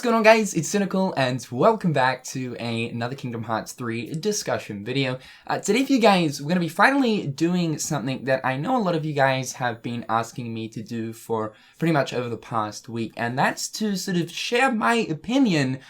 What's going on, guys? It's Cynical and welcome back to another Kingdom Hearts 3 discussion video. Today for you guys, we're going to be finally doing something that I know a lot of you guys have been asking me to do for pretty much over the past week, and that's to sort of share my opinion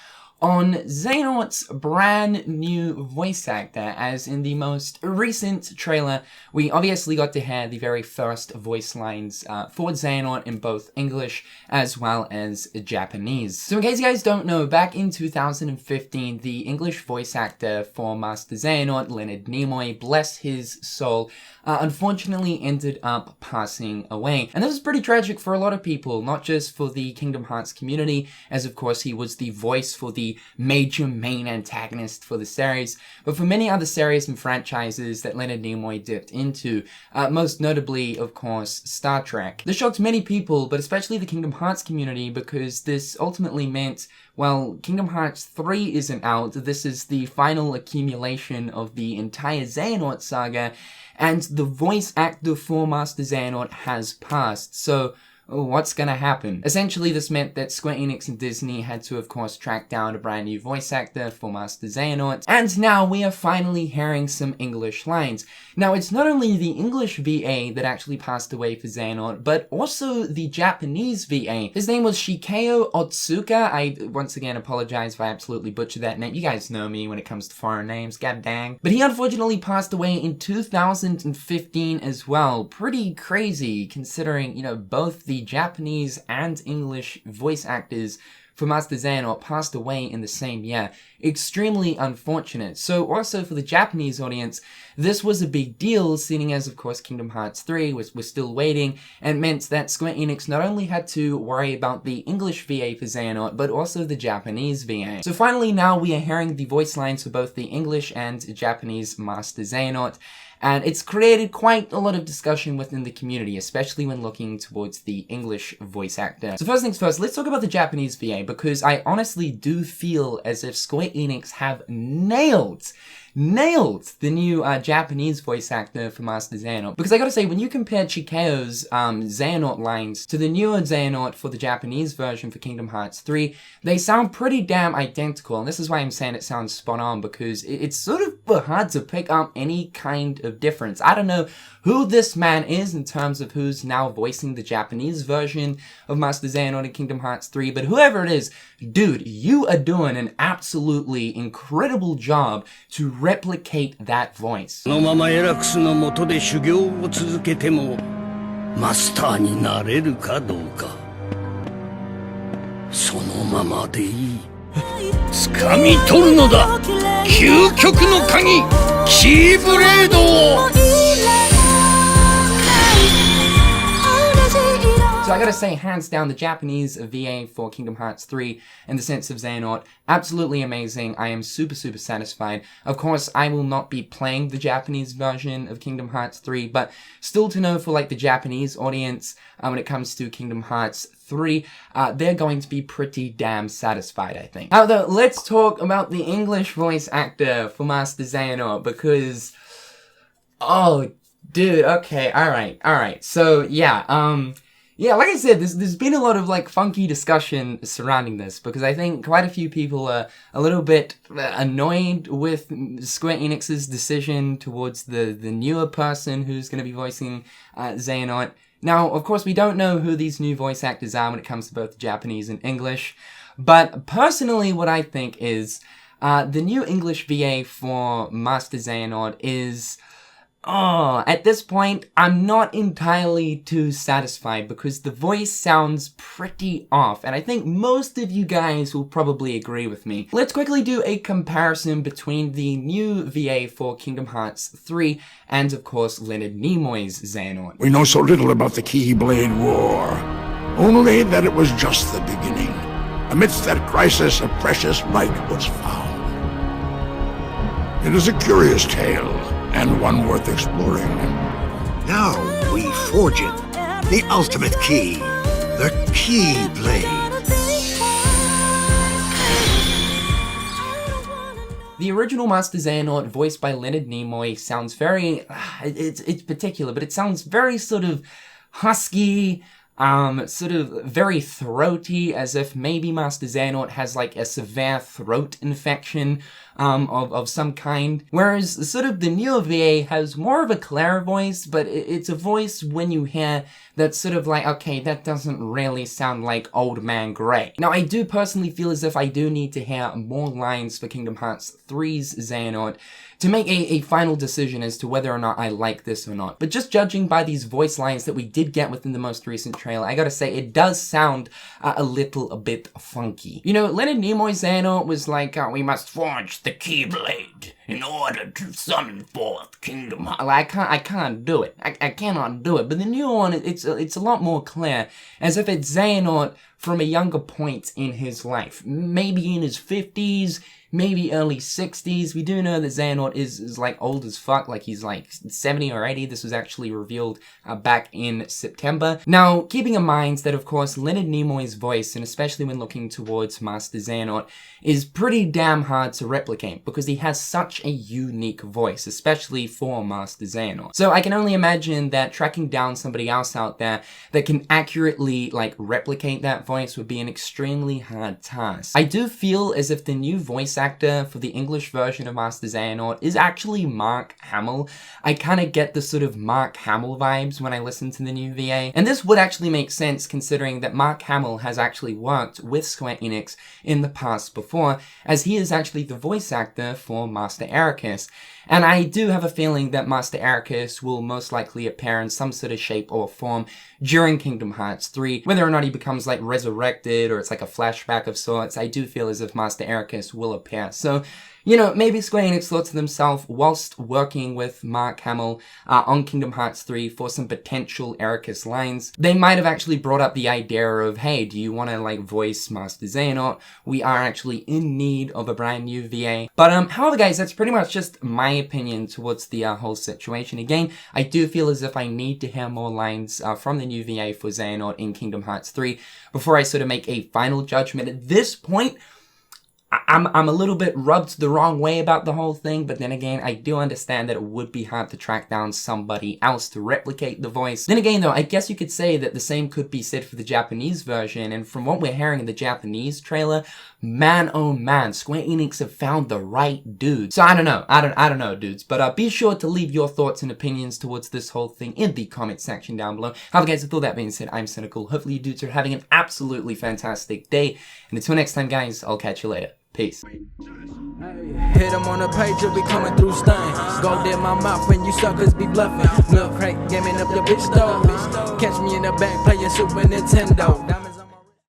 on Xehanorts' brand new voice actor. As in the most recent trailer, we obviously got to hear the very first voice lines for Xehanort in both English as well as Japanese. So in case you guys don't know, back in 2015, the English voice actor for Master Xehanort, Leonard Nimoy, bless his soul, unfortunately ended up passing away. And this was pretty tragic for a lot of people, not just for the Kingdom Hearts community, as of course he was the voice for the major main antagonist for the series, but for many other series and franchises that Leonard Nimoy dipped into, most notably, of course, Star Trek. This shocked many people, but especially the Kingdom Hearts community, because this ultimately meant, well, Kingdom Hearts 3 isn't out. This is the final accumulation of the entire Xehanort saga, and the voice actor for Master Xehanort has passed. So what's gonna happen? Essentially, this meant that Square Enix and Disney had to, of course, track down a brand new voice actor for Master Xehanort, and now we are finally hearing some English lines. Now, it's not only the English VA that actually passed away for Xehanort, but also the Japanese VA. His name was Shikeo Otsuka. I, once again, apologize if I absolutely butchered that name. You guys know me when it comes to foreign names, god dang. But he unfortunately passed away in 2015 as well. Pretty crazy, considering, you know, both the Japanese and English voice actors for Master Xehanort passed away in the same year. Extremely unfortunate. So also for the Japanese audience, this was a big deal, seeing as, of course, Kingdom Hearts 3 was still waiting, and meant that Square Enix not only had to worry about the English VA for Xehanort, but also the Japanese VA. So finally now we are hearing the voice lines for both the English and Japanese Master Xehanort, and it's created quite a lot of discussion within the community, especially when looking towards the English voice actor. So first things first, let's talk about the Japanese VA, because I honestly do feel as if Square Enix have nailed the new Japanese voice actor for Master Xehanort. Because I gotta say, when you compare Chikeo's Xehanort lines to the newer Xehanort for the Japanese version for Kingdom Hearts 3, they sound pretty damn identical, and this is why I'm saying it sounds spot on, because it's sort of hard to pick up any kind of difference. I don't know who this man is in terms of who's now voicing the Japanese version of Master Xehanort in Kingdom Hearts 3, but whoever it is, dude, you are doing an absolutely incredible job to replicate that voice. このままエラクスの下で修行を続けてもマスターになれるかどうかそのままでいい掴み取るのだ究極の鍵キーブレードを So I gotta say, hands down, the Japanese VA for Kingdom Hearts 3 in the sense of Xehanort, absolutely amazing. I am super satisfied. Of course, I will not be playing the Japanese version of Kingdom Hearts 3, but still to know for like the Japanese audience, when it comes to Kingdom Hearts 3, they're going to be pretty damn satisfied, I think. Now though, let's talk about the English voice actor for Master Xehanort, because, oh, dude, okay, alright. So, yeah, like I said, there's been a lot of, like, funky discussion surrounding this, because I think quite a few people are a little bit annoyed with Square Enix's decision towards the newer person who's going to be voicing Xehanort. Now, of course, we don't know who these new voice actors are when it comes to both Japanese and English, but personally what I think is the new English VA for Master Xehanort is... oh, at this point, I'm not entirely too satisfied because the voice sounds pretty off, and I think most of you guys will probably agree with me. Let's quickly do a comparison between the new VA for Kingdom Hearts 3 and, of course, Leonard Nimoy's Xehanort. We know so little about the Keyblade War, only that it was just the beginning. Amidst that crisis, a precious light was found. It is a curious tale, and one worth exploring. Now we forge it, the ultimate key, the Keyblade. The original Master Xehanort, voiced by Leonard Nimoy, sounds very... it's particular, but it sounds very sort of husky, sort of very throaty, as if maybe Master Xehanort has like a severe throat infection of some kind. Whereas sort of the newer VA has more of a clear voice, but it's a voice when you hear that's sort of like, okay, that doesn't really sound like Old Man Grey. Now, I do personally feel as if I do need to hear more lines for Kingdom Hearts 3's Xehanort to make a final decision as to whether or not I like this or not. But just judging by these voice lines that we did get within the most recent trailer, I gotta say, it does sound a little bit funky. You know, Leonard Nimoy's Xehanort was like, we must forge the Keyblade in order to summon forth Kingdom Hearts. Like, I can't do it. I cannot do it. But the new one, it's a lot more clear, as if it's Xehanort from a younger point in his life. Maybe in his 50s, maybe early 60s. We do know that Xehanort is like old as fuck, like he's like 70 or 80. This was actually revealed back in September. Now, keeping in mind that, of course, Leonard Nimoy's voice, and especially when looking towards Master Xehanort, is pretty damn hard to replicate because he has such a unique voice, especially for Master Xehanort. So I can only imagine that tracking down somebody else out there that can accurately like replicate that voice would be an extremely hard task. I do feel as if the new voice actor for the English version of Master Xehanort is actually Mark Hamill. I kind of get the sort of Mark Hamill vibes when I listen to the new VA, and this would actually make sense considering that Mark Hamill has actually worked with Square Enix in the past before, as he is actually the voice actor for Master Ericus. And I do have a feeling that Master Ericus will most likely appear in some sort of shape or form during Kingdom Hearts 3. Whether or not he becomes like resurrected or it's like a flashback of sorts, I do feel as if Master Ericus will appear. So, you know, maybe Square Enix thought to themselves, whilst working with Mark Hamill on Kingdom Hearts 3 for some potential Ericus lines, they might have actually brought up the idea of, hey, do you want to like voice Master Xehanort? We are actually in need of a brand new VA. But however guys, that's pretty much just my opinion towards the whole situation. Again, I do feel as if I need to hear more lines from the new VA for Xehanort in Kingdom Hearts 3 before I sort of make a final judgment. At this point, I'm a little bit rubbed the wrong way about the whole thing, but then again, I do understand that it would be hard to track down somebody else to replicate the voice. Then again though, I guess you could say that the same could be said for the Japanese version, and from what we're hearing in the Japanese trailer, man oh man, Square Enix have found the right dude. So I don't know dudes, but be sure to leave your thoughts and opinions towards this whole thing in the comment section down below. However guys, with all that being said, I'm Cynical. Hopefully you dudes are having an absolutely fantastic day, and until next time guys, I'll catch you later. Peace. Hit him on the page, you'll be coming through stain. Gold in my mouth when you suckers be bluffing. Milk crate, gaming up the bitch though. Catch me in the back playing Super Nintendo.